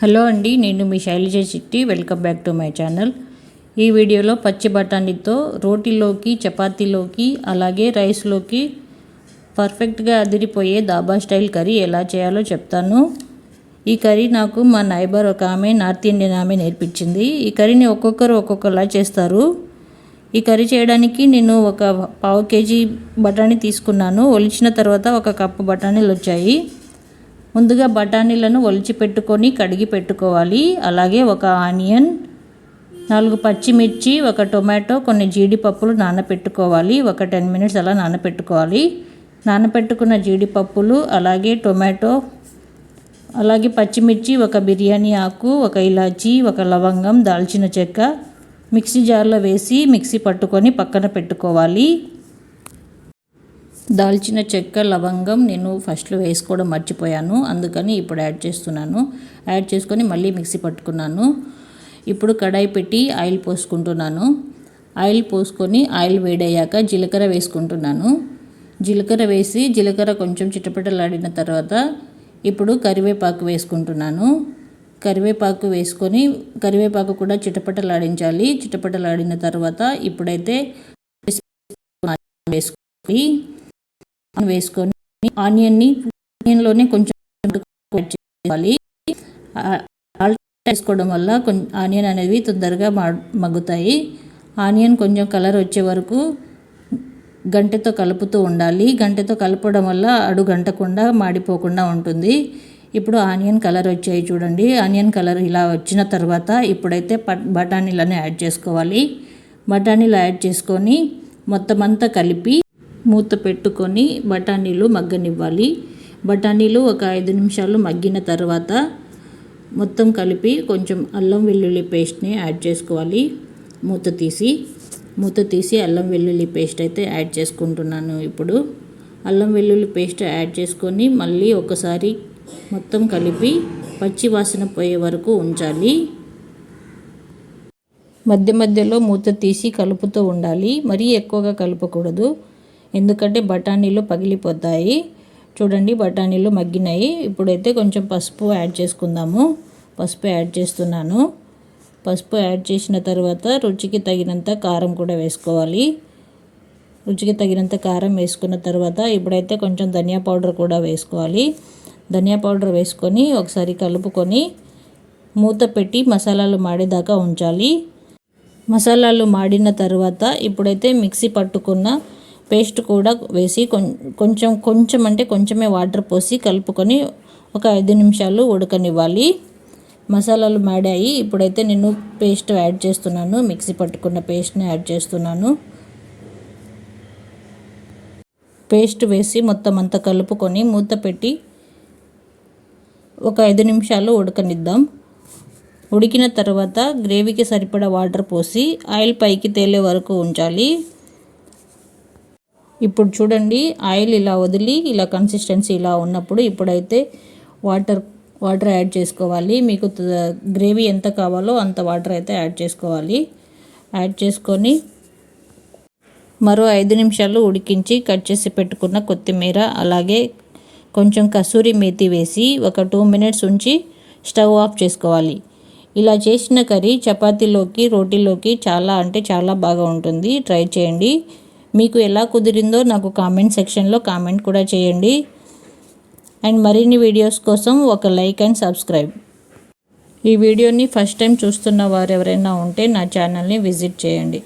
Hello అండి, నేను మీ శైలజ చిట్టి. Welcome back to my channel. ఈ వీడియోలో పచ్చి బఠానీతో రోటీలోకి, చపాతీలోకి, అలాగే రైస్లోకి పర్ఫెక్ట్గా అదిరిపోయే దాబా స్టైల్ కర్రీ ఎలా చేయాలో చెప్తాను. ఈ కర్రీ నాకు మా నైబర్ ఒక ఆమె, నార్త్ ఇండియన్ ఆమె నేర్పించింది. ఈ కర్రీని ఒక్కొక్కరు ఒక్కొక్కలా చేస్తారు. ఈ కర్రీ చేయడానికి నేను ఒక 1/2 kg బఠానీ తీసుకున్నాను. ఒలిచిన తర్వాత 1 కప్పు బఠానీలు వచ్చాయి. ముందుగా బఠానీలను ఒలిచి పెట్టుకొని కడిగి పెట్టుకోవాలి. అలాగే 1 ఆనియన్, 4 పచ్చిమిర్చి, 1 టొమాటో, కొన్ని జీడిపప్పులు నానపెట్టుకోవాలి. ఒక 10 minutes అలా నానపెట్టుకోవాలి. నానపెట్టుకున్న జీడిపప్పులు, అలాగే టొమాటో, అలాగే పచ్చిమిర్చి, 1 బిర్యానీ ఆకు, 1 ఇలాచీ, 1 లవంగం, దాల్చిన చెక్క మిక్సీ జార్లో వేసి మిక్సీ పట్టుకొని పక్కన పెట్టుకోవాలి. దాల్చిన చెక్క, లవంగం నేను ఫస్ట్లో వేసుకోవడం మర్చిపోయాను, అందుకని ఇప్పుడు యాడ్ చేస్తున్నాను. యాడ్ చేసుకొని మళ్ళీ మిక్సీ పట్టుకున్నాను. ఇప్పుడు కడాయి పెట్టి ఆయిల్ పోసుకుంటున్నాను. ఆయిల్ పోసుకొని ఆయిల్ వేడయ్యాక జీలకర్ర వేసుకుంటున్నాను. జీలకర్ర వేసి జీలకర్ర కొంచెం చిటపటలాడిన తర్వాత ఇప్పుడు కరివేపాకు వేసుకుంటున్నాను. కరివేపాకు వేసుకొని కరివేపాకు కూడా చిటపటలాడించాలి. చిటపటలాడిన తర్వాత ఇప్పుడైతే వేసుకొని ఆనియన్లోనే కొంచెం చేసుకోవాలి. వేసుకోవడం వల్ల ఆనియన్ అనేవి తొందరగా మగ్గుతాయి. ఆనియన్ కొంచెం కలర్ వచ్చే వరకు గంటెతో కలుపుతూ ఉండాలి. గంటెతో కలపడం వల్ల అడుగంటకుండా మాడిపోకుండా ఉంటుంది. ఇప్పుడు ఆనియన్ కలర్ వచ్చాయి చూడండి. ఆనియన్ కలర్ ఇలా వచ్చిన తర్వాత ఇప్పుడైతే బఠానీలను యాడ్ చేసుకోవాలి. బఠానీలు యాడ్ చేసుకొని మొత్తం అంతా కలిపి మూత పెట్టుకొని బఠానీలు మగ్గనివ్వాలి. బఠానీలు ఒక 5 నిమిషాలు మగ్గిన తర్వాత మొత్తం కలిపి కొంచెం అల్లం వెల్లుల్లి పేస్ట్ని యాడ్ చేసుకోవాలి. మూత తీసి అల్లం వెల్లుల్లి పేస్ట్ అయితే యాడ్ చేసుకుంటున్నాను. ఇప్పుడు అల్లం వెల్లుల్లి పేస్ట్ యాడ్ చేసుకొని మళ్ళీ ఒకసారి మొత్తం కలిపి పచ్చి వాసన పోయే వరకు ఉంచాలి. మధ్య మధ్యలో మూత తీసి కలుపుతూ ఉండాలి. మరీ ఎక్కువగా కలపకూడదు, ఎందుకంటే బఠానీలు పగిలిపోతాయి. చూడండి, బఠానీలు మగ్గినాయి. ఇప్పుడైతే కొంచెం పసుపు యాడ్ చేసుకుందాము. పసుపు యాడ్ చేస్తున్నాను. పసుపు యాడ్ చేసిన తర్వాత రుచికి తగినంత కారం కూడా వేసుకోవాలి. రుచికి తగినంత కారం వేసుకున్న తర్వాత ఇప్పుడైతే కొంచెం ధనియా పౌడర్ కూడా వేసుకోవాలి. ధనియా పౌడర్ వేసుకొని ఒకసారి కలుపుకొని మూత పెట్టి మసాలాలు మాడేదాకా ఉంచాలి. మసాలాలు మాడిన తర్వాత ఇప్పుడైతే మిక్సీ పట్టుకున్న పేస్ట్ కూడా వేసి కొంచెం అంటే కొంచెమే వాటర్ పోసి కలుపుకొని ఒక 5 నిమిషాలు ఉడకనివ్వాలి. మసాలాలు మాడాయి. ఇప్పుడైతే నేను పేస్ట్ యాడ్ చేస్తున్నాను. మిక్సీ పట్టుకున్న పేస్ట్ని యాడ్ చేస్తున్నాను. పేస్ట్ వేసి మొత్తం అంతా కలుపుకొని మూత పెట్టి ఒక 5 నిమిషాలు ఉడకనిద్దాం. ఉడికిన తర్వాత గ్రేవీకి సరిపడా వాటర్ పోసి ఆయిల్ పైకి తేలే వరకు ఉంచాలి. ఇప్పుడు చూడండి, ఆయిల్ ఇలా వదిలి ఇలా కన్సిస్టెన్సీ ఇలా ఉన్నప్పుడు ఇప్పుడైతే వాటర్ యాడ్ చేసుకోవాలి. మీకు గ్రేవీ ఎంత కావాలో అంత వాటర్ అయితే యాడ్ చేసుకోవాలి. యాడ్ చేసుకొని మరో 5 నిమిషాలు ఉడికించి కట్ చేసి పెట్టుకున్న కొత్తిమీర, అలాగే కొంచెం కసూరి మేతి వేసి ఒక 2 minutes ఉంచి స్టవ్ ఆఫ్ చేసుకోవాలి. ఇలా చేసిన కర్రీ చపాతీలోకి, రోటీలోకి చాలా అంటే చాలా బాగా ఉంటుంది. ట్రై చేయండి. మీకు ఎలా కుదిరిందో నాకు కామెంట్ సెక్షన్లో కామెంట్ కూడా చేయండి. అండ్ మరిన్ని వీడియోస్ కోసం ఒక లైక్ అండ్ సబ్స్క్రైబ్. ఈ వీడియోని ఫస్ట్ టైం చూస్తున్న వారు ఎవరైనా ఉంటే నా ఛానల్ని విజిట్ చేయండి.